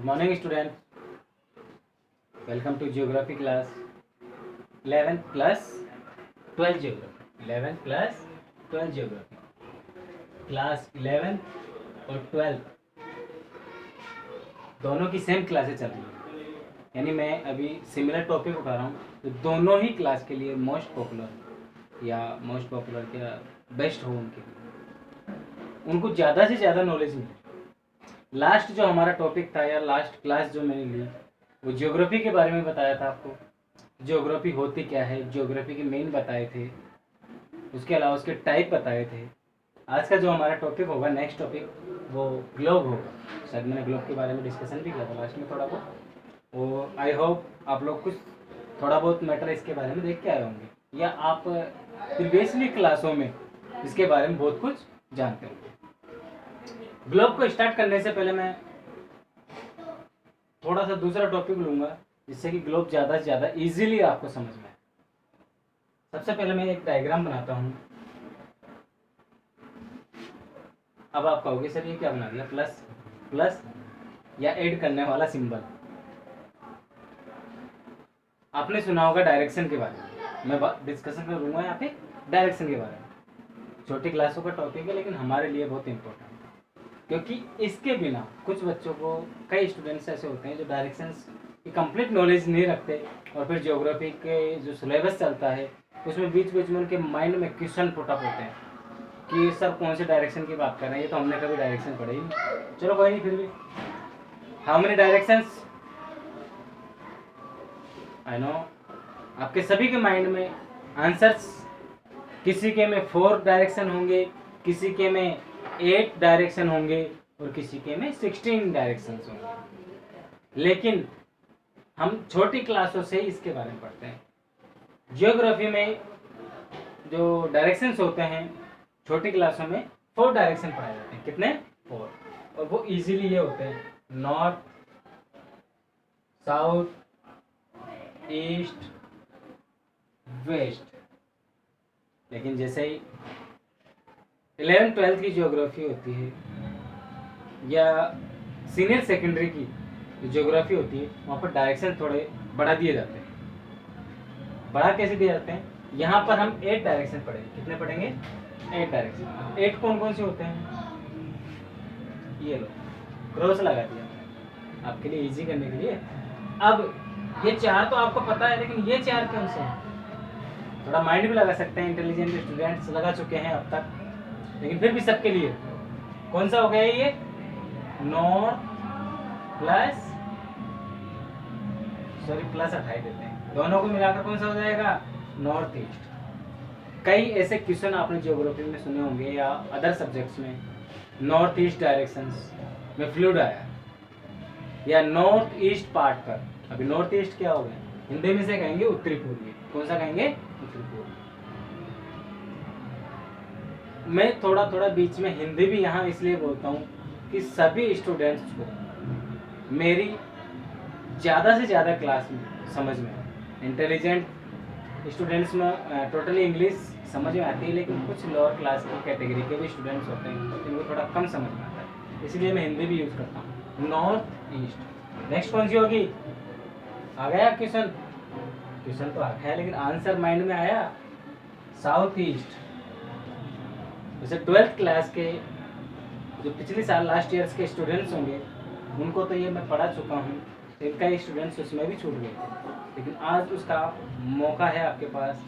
Good morning, student. Welcome to geography class. 11th plus 12 geography. 11th plus 12 geography. Class 11th और 12th दोनों की same classes चल रही है, यानी मैं अभी सिमिलर टॉपिक उठा रहा हूँ, तो दोनों ही क्लास के लिए मोस्ट पॉपुलर या मोस्ट पॉपुलर क्या बेस्ट हो उनके लिए, उनको ज़्यादा से ज़्यादा नॉलेज मिले। लास्ट जो हमारा टॉपिक था या लास्ट क्लास जो मैंने ली वो ज्योग्राफी के बारे में बताया था आपको। ज्योग्राफी होती क्या है, ज्योग्राफी के मेन बताए थे, उसके अलावा उसके टाइप बताए थे। आज का जो हमारा टॉपिक होगा, नेक्स्ट टॉपिक, वो ग्लोब होगा। शायद मैंने ग्लोब के बारे में डिस्कशन भी किया था लास्ट में थोड़ा बहुत, और आई होप आप लोग कुछ थोड़ा बहुत मैटर इसके बारे में देख के आए होंगे या आप प्रीवियसली क्लासों में इसके बारे में बहुत कुछ जानते होंगे। ग्लोब को स्टार्ट करने से पहले मैं थोड़ा सा दूसरा टॉपिक लूँगा जिससे कि ग्लोब ज़्यादा से ज़्यादा इजीली आपको समझ में आए। सबसे पहले मैं एक डायग्राम बनाता हूँ। अब आप कहोगे सर ये क्या बना दिया, प्लस प्लस या ऐड करने वाला सिंबल। आपने सुना होगा डायरेक्शन के बारे में, मैं डिस्कशन करूँगा यहाँ पे डायरेक्शन के बारे में। छोटी क्लासों का टॉपिक है लेकिन हमारे लिए बहुत इंपॉर्टेंट है, क्योंकि इसके बिना कुछ बच्चों को, कई स्टूडेंट्स ऐसे होते हैं जो डायरेक्शंस की कंप्लीट नॉलेज नहीं रखते, और फिर ज्योग्राफी के जो सिलेबस चलता है उसमें बीच बीच में उनके माइंड में क्वेश्चन पुटअप होते हैं कि सर कौन से डायरेक्शन की बात कर रहे हैं, ये तो हमने कभी डायरेक्शन पढ़े ही नहीं। चलो कोई नहीं, फिर भी how many directions I know, आपके सभी के माइंड में आंसर्स, किसी के में 4 डायरेक्शन होंगे, किसी के में 8 डायरेक्शन होंगे और किसी के में 16 डायरेक्शन होंगे। लेकिन हम छोटी क्लासों से इसके बारे में पढ़ते हैं। जियोग्राफी में जो डायरेक्शंस होते हैं छोटी क्लासों में 4 डायरेक्शन पढ़ाए जाते हैं। कितने? 4। और वो इजीली ये होते हैं नॉर्थ, साउथ, ईस्ट, वेस्ट। लेकिन जैसे ही 11th-12th की ज्योग्राफी होती है या सीनियर सेकेंडरी की ज्योग्राफी होती है, वहाँ पर डायरेक्शन थोड़े बढ़ा दिए जाते हैं। बढ़ा कैसे दिए जाते हैं? यहाँ पर हम 8 डायरेक्शन पढ़ेंगे। कितने पढ़ेंगे? 8 डायरेक्शन। 8 कौन कौन से होते हैं? ये लो, क्रॉस लगा दिया मैंने आपके लिए इजी करने के लिए। अब ये 4 तो आपको पता है, लेकिन ये 4 कौन से हैं? थोड़ा माइंड भी लगा सकते हैं, इंटेलिजेंट स्टूडेंट्स लगा चुके हैं अब तक, लेकिन फिर भी सबके लिए कौन सा हो गया ये? नॉर्थ प्लस, सॉरी प्लस हटा देते हैं, दोनों को मिलाकर कौन सा हो जाएगा? North east. कई ऐसे क्वेश्चन आपने ज्योग्राफी में सुने होंगे या अदर सब्जेक्ट्स में, नॉर्थ ईस्ट डायरेक्शंस में फ्लूइड आया या नॉर्थ ईस्ट पार्ट पर। अभी नॉर्थ ईस्ट क्या हो गया? हिंदी में से कहेंगे उत्तरी पूर्वी। कौन सा कहेंगे? उत्तरी पूर्वी। मैं थोड़ा थोड़ा बीच में हिंदी भी यहाँ इसलिए बोलता हूँ कि सभी स्टूडेंट्स को मेरी ज़्यादा से ज़्यादा क्लास में समझ में आए। इंटेलिजेंट स्टूडेंट्स में टोटली इंग्लिश समझ में आती है, लेकिन कुछ लोअर क्लास की कैटेगरी के भी स्टूडेंट्स होते हैं जिनको थोड़ा कम समझ में आता है, इसलिए मैं हिंदी भी यूज़ करता हूँ। North east. नेक्स्ट कौन सी होगी? आ गया क्वेश्चन? क्वेश्चन तो आ गया, लेकिन आंसर माइंड में आया? South east. जैसे 12th क्लास के जो पिछले साल लास्ट ईयर्स के स्टूडेंट्स होंगे उनको तो ये मैं पढ़ा चुका हूँ, लेकिन कई स्टूडेंट्स उसमें भी छूट गए थे, लेकिन आज उसका मौका है, आपके पास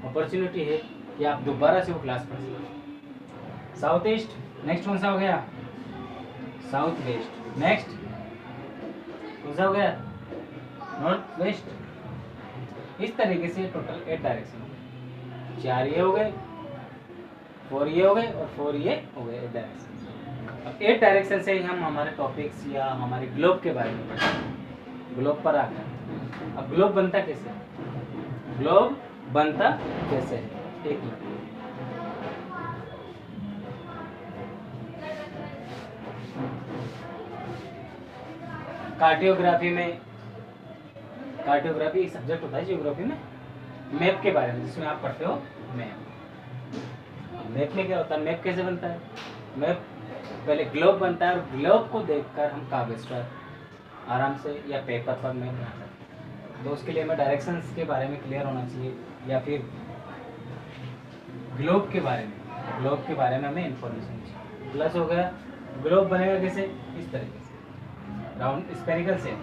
अपॉर्चुनिटी है कि आप दोबारा से वो क्लास पढ़ सकें। South east. नेक्स्ट कौन सा हो गया? South west. नेक्स्ट कौन सा हो गया? North west. इस तरीके से टोटल 8 डायरेक्शन हो गए। 4 ये हो गए, 4 ये हो गए और 4 ये हो गए, 8 डायरेक्शन। अब 8 डायरेक्शन से ही हम हमारे टॉपिक्स या हमारे ग्लोब के बारे में पढ़ेंगे। ग्लोब पर आ गया। अब ग्लोब बनता कैसे है? ग्लोब बनता कैसे है? एक मिनट। कार्टोग्राफी में, कार्टोग्राफी एक सब्जेक्ट होता है ज्योग्राफी में, मैप के बारे में, जिसमें आप पढ़ते हो मैप। मैप में क्या होता है? मैप कैसे बनता है? मैप पहले ग्लोब बनता है और ग्लोब को देखकर हम कागज पर आराम से, या पेपर पर मैं बना सकता हूँ। तो उसके लिए मैं डायरेक्शंस के बारे में क्लियर होना चाहिए, या फिर ग्लोब के बारे में, ग्लोब के बारे में हमें इंफॉर्मेशन चाहिए। प्लस हो गया ग्लोब बनेगा कैसे, इस तरीके से राउंड स्फेरिकल से।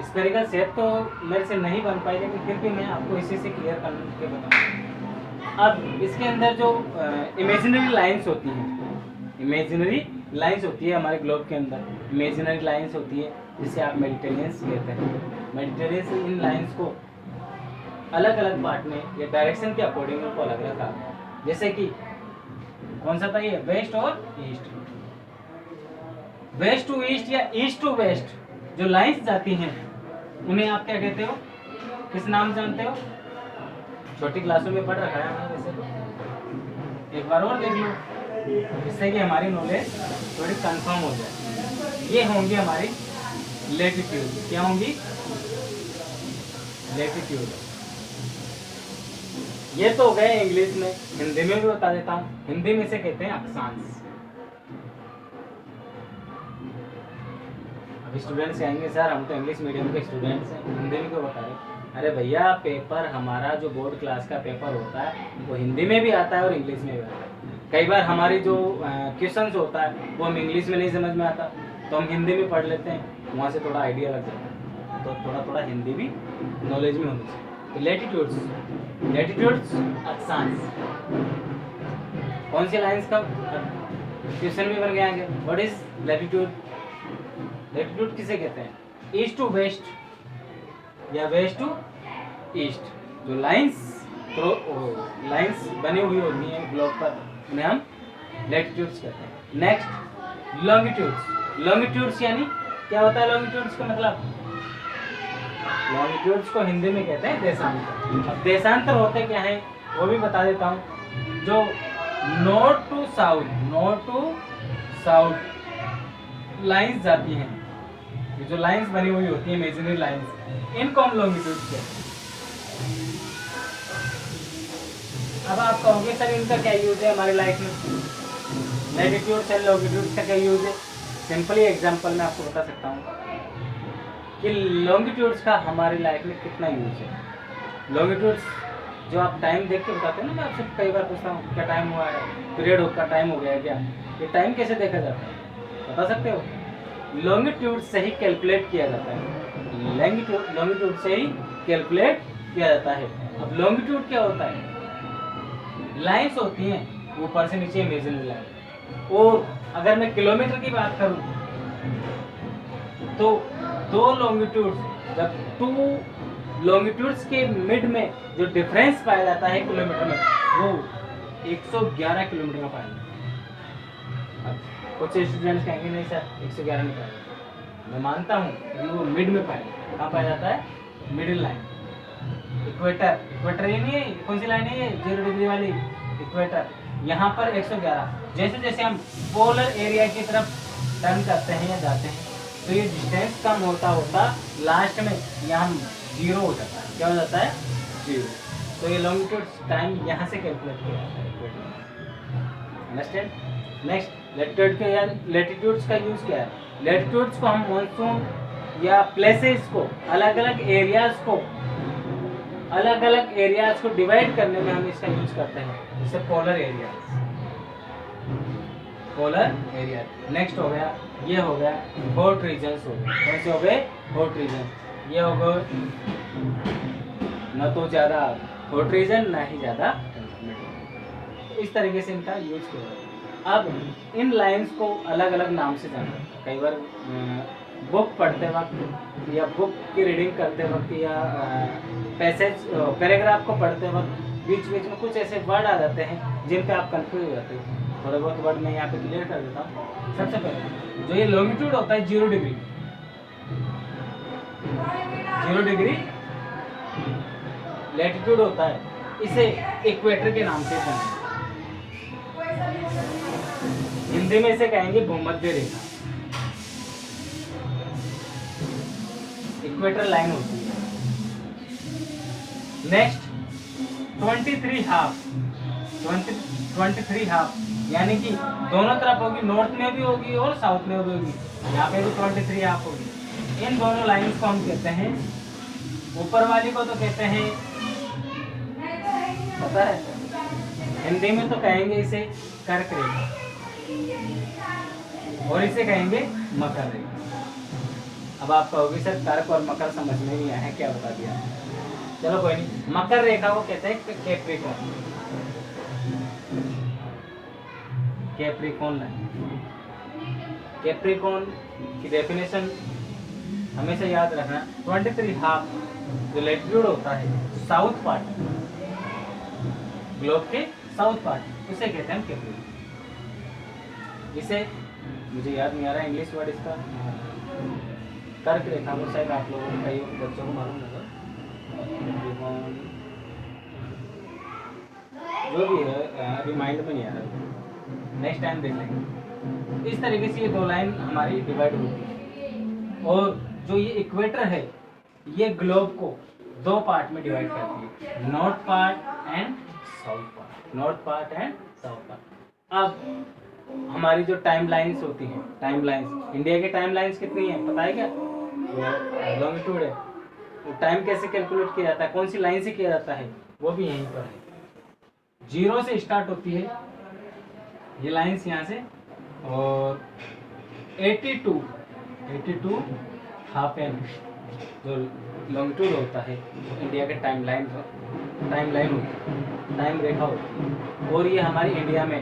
स्फेरिकल शेप तो मेरे से नहीं बन पाई, लेकिन फिर भी मैं आपको इसी से क्लियर करके बताऊँ। अब इसके अंदर जो इमेजिनरी लाइंस होती हैं, इमेजिनरी लाइंस होती है हमारे ग्लोब के अंदर, इमेजिनरी लाइंस होती है जिसे आप मेडिटेरियंस कहते हैं। मेडिटेरियंस इन लाइंस को अलग अलग पार्ट में या डायरेक्शन के अकॉर्डिंग उनको अलग अलग काम है। जैसे कि कौन सा था ये, वेस्ट और ईस्ट, वेस्ट टू ईस्ट या ईस्ट टू वेस्ट जो लाइंस जाती हैं उन्हें आप क्या कहते हो, किस नाम जानते हो? छोटी क्लासों में पढ़ रखा है हमने वैसे तो, एक बार और देख लो जिससे कि हमारी नॉलेज थोड़ी कंफर्म हो जाए। ये होंगी हमारी लेटिट्यूड, क्या होंगी, लेटिट्यूड। ये तो हो गए इंग्लिश में, हिंदी में भी बता देता हूँ। हिंदी में से कहते हैं अक्षांश। अभी स्टूडेंट्स कहेंगे सर हम तो इंग्लिश मीडियम के स्टूडेंट्स हैं, हिंदी में क्यों बता रहे? अरे भैया पेपर हमारा जो बोर्ड क्लास का पेपर होता है वो हिंदी में भी आता है और इंग्लिश में भी आता है। कई बार हमारी जो क्वेश्चंस होता है वो हम इंग्लिश में नहीं समझ में आता तो हम हिंदी में पढ़ लेते हैं, वहाँ से थोड़ा आइडिया लग जाता है। तो थोड़ा थोड़ा हिंदी भी नॉलेज में होनी चाहिए। तो लेटिट्यूड्स, लेटिट्यूड्स अक्षांश, कौन सी लाइंस का क्वेश्चन भी बन गया आगे। What is latitude? लेटिट्यूड किसे कहते हैं? ईस्ट टू वेस्ट या वेस्ट टू ईस्ट जो लाइंस लाइंस बनी हुई होती हैं ग्लोब पर, उन्हें हम लेटिट्यूड्स कहते हैं। Next longitudes. लॉन्गिट्यूड्स यानी क्या होता है लॉन्गिट्यूड्स का मतलब? लॉन्गिट्यूड्स को हिंदी में कहते हैं देशांतर। अब देशांतर होते क्या है वो भी बता देता हूँ। जो north to south, north to south lines जाती हैं, ये जो लाइंस बनी हुई होती है इमेजिनरी लाइंस, इनको हम लॉन्गिट्यूड्स कहते हैं। अब आप कहोगे सर इनका क्या यूज है हमारी लाइफ में? लैटिट्यूड्स एंड लॉन्गिट्यूड्स का क्या यूज है? सिंपली एग्जांपल मैं आपको बता सकता हूँ कि लॉन्गिट्यूड्स का हमारी लाइफ में कितना यूज है। लॉन्गिट्यूड्स जो आप टाइम देख के बताते हैं ना, मैं आपसे कई बार पूछता हूँ क्या टाइम हुआ है, पीरियड का टाइम हो गया है क्या, ये टाइम कैसे देखा जाता है बता सकते हो? लॉन्गिट्यूड से ही कैलकुलेट किया जाता है, लॉन्गिट्यूड से ही कैलकुलेट किया जाता है। अब लॉन्गिट्यूड क्या होता है? लाइंस होती हैं ऊपर से नीचे इमेजिनरी लाइन। और अगर मैं किलोमीटर की बात करूं तो दो लॉन्गिट्यूड्स, जब टू लॉन्गिट्यूड्स के मिड में जो डिफरेंस पाया जाता है किलोमीटर में, वो 111 किलोमीटर का पाया जाता है। कुछ स्टूडेंट्स कहेंगे नहीं सर 111 नहीं पाया जाता, मैं मानता हूँ कि वो मिड में पाया जाता है। कहाँ पाया जाता है? Middle line, equator. इक्वेटर ये नहीं है, कौन सी लाइन है ये 0 डिग्री वाली इक्वेटर, यहाँ पर 111। जैसे जैसे हम पोलर एरिया की तरफ टर्न करते हैं या जाते हैं तो ये डिस्टेंस कम होता होता लास्ट में यहाँ 0 हो जाता है। क्या हो जाता है? 0। तो ये लॉन्गिट्यूड टाइम यहाँ से कैलकुलेट किया जाता है इक्वेटर। अंडरस्टैंड? नेक्स्ट लेटिट्यूड के, यार लेटिट्यूड्स का यूज क्या है? लेटिट्यूड्स को हम मॉनसून या प्लेसेस को, अलग अलग एरियाज को डिवाइड करने में हम इसका यूज करते हैं, जैसे polar area. Polar area. Next हो गया, ये हो गया हॉट रीजन्स हो गए। कौन से हो गए? Hot reason. ये हो गए न तो ज़्यादा हॉट रीजन ना ही ज़्यादा, इस तरीके से इनका यूज किया। अब इन लाइंस को अलग अलग नाम से जाना। कई बार बुक पढ़ते वक्त या बुक की रीडिंग करते वक्त या पैराग्राफ को पढ़ते वक्त बीच बीच में कुछ ऐसे वर्ड आ जाते हैं जिन पे आप कंफ्यूज हो जाते हो। थोड़े बहुत वर्ड मैं यहाँ पे क्लियर कर देता हूँ। सबसे पहले जो ये लॉन्गिट्यूड होता है 0 डिग्री, 0 डिग्री लैटिट्यूड होता है, इसे इक्वेटर के नाम से जाना। हिंदी में इसे कहेंगे भूमध्य रेखा। इक्वेटर लाइन होती है। नेक्स्ट 23 हाफ, 23 हाफ यानी कि दोनों तरफ होगी, नॉर्थ में भी होगी और साउथ में भी होगी। यहाँ पे भी 23 हाफ होगी। इन दोनों लाइंस को हम कहते हैं, ऊपर वाली को तो कहते हैं, पता है हिंदी में तो कहेंगे इसे कर्क रेखा और इसे कहेंगे मकर रेखा। अब आप कहोगे सर कर्क और मकर समझ में नहीं आया, क्या बता दिया। चलो कोई नहीं, मकर रेखा को कहते हैं कैप्रिकॉर्न, कैप्रिकॉर्न लाइन। कैप्रिकॉर्न की डेफिनेशन हमेशा याद रखना, 23 हाफ जो लैटिट्यूड होता है, साउथ पार्ट, ग्लोब के साउथ पार्ट, उसे कहते हैं कैप्रिकॉर्न। इसे मुझे याद नहीं आ रहा इंग्लिश वर्ड इसका, कर्क रेखा को शायद आप लोगों को, कई बच्चों को मालूम होगा, जो भी है रिमाइंड में नहीं आ रहा, नेक्स्ट टाइम देख लेंगे। इस तरीके से ये दो लाइन हमारी डिवाइड होती है और जो ये इक्वेटर है ये ग्लोब को दो पार्ट में डिवाइड करती है, north part and south part, north part and south part. अब हमारी जो टाइम लाइन्स होती हैं, टाइम लाइन्स, इंडिया के टाइम लाइन्स कितनी है पता है क्या? लॉन्गिट्यूड है। वो टाइम कैसे कैलकुलेट किया जाता है, कौन सी लाइन से किया जाता है, वो भी यहीं पर है। 0 से स्टार्ट होती है ये लाइन्स यहाँ से, और 82 हाफ एम जो लॉन्गिट्यूड होता है इंडिया के टाइम लाइन होती है, टाइम रेखा होती है। और ये हमारी इंडिया में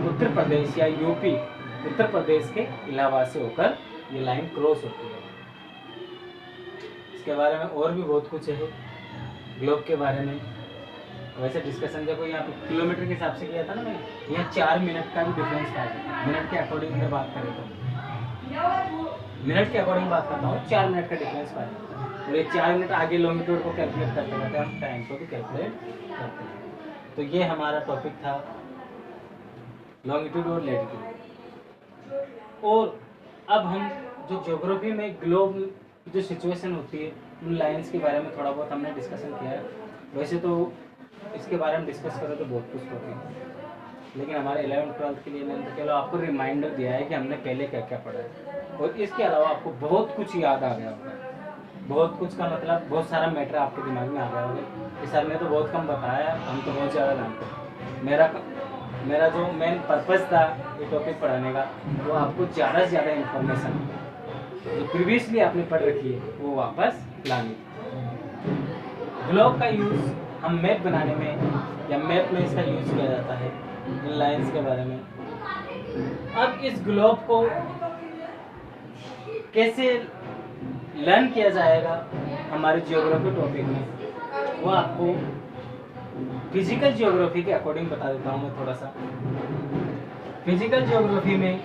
उत्तर प्रदेश या यूपी, उत्तर प्रदेश के इलाहाबाद से होकर ये लाइन क्रॉस होती है। इसके बारे में और भी बहुत कुछ है ग्लोब के बारे में। वैसे डिस्कशन देखो यहाँ पे किलोमीटर के हिसाब से किया था ना मैंने, यहाँ 4 मिनट का भी डिफरेंस था। मिनट के अकॉर्डिंग अगर बात करें तो मिनट के अकॉर्डिंग बात करता हूँ, 4 मिनट का डिफरेंस पाया। और ये 4 मिनट आगे लॉन्गिट्यूड को कैलकुलेट करते रहते हैं, हम टाइम को भी कैलकुलेट करते हैं। तो ये हमारा टॉपिक था लॉन्गिट्यूड और लैटिट्यूड। और अब हम जो ज्योग्राफी में ग्लोब की जो सिचुएशन होती है, उन लाइंस के बारे में थोड़ा बहुत हमने डिस्कशन किया है। वैसे तो इसके बारे में डिस्कस करें तो बहुत कुछ होती है, लेकिन हमारे 11th-12th के लिए मैंने तो चलो आपको रिमाइंडर दिया है कि हमने पहले क्या क्या पढ़ा है। और इसके अलावा आपको बहुत कुछ याद आ गया होगा, बहुत कुछ का मतलब बहुत सारा मैटर आपके दिमाग में आ गया होगा कि सर ने तो बहुत कम बताया, हम तो बहुत ज़्यादा जानते हैं। मेरा जो मेन पर्पज़ था ये टॉपिक पढ़ाने का, वो आपको ज़्यादा से ज़्यादा इन्फॉर्मेशन जो प्रीवियसली आपने पढ़ रखी है वो वापस लानी। ग्लोब का यूज़ हम मैप बनाने में या मैप में इसका यूज़ किया जाता है, इन लाइंस के बारे में। अब इस ग्लोब को कैसे लर्न किया जाएगा हमारे जियोग्राफी टॉपिक में, वो आपको फिजिकल जियोग्राफी के अकॉर्डिंग बता देता हूँ मैं थोड़ा सा। फिजिकल जियोग्राफी में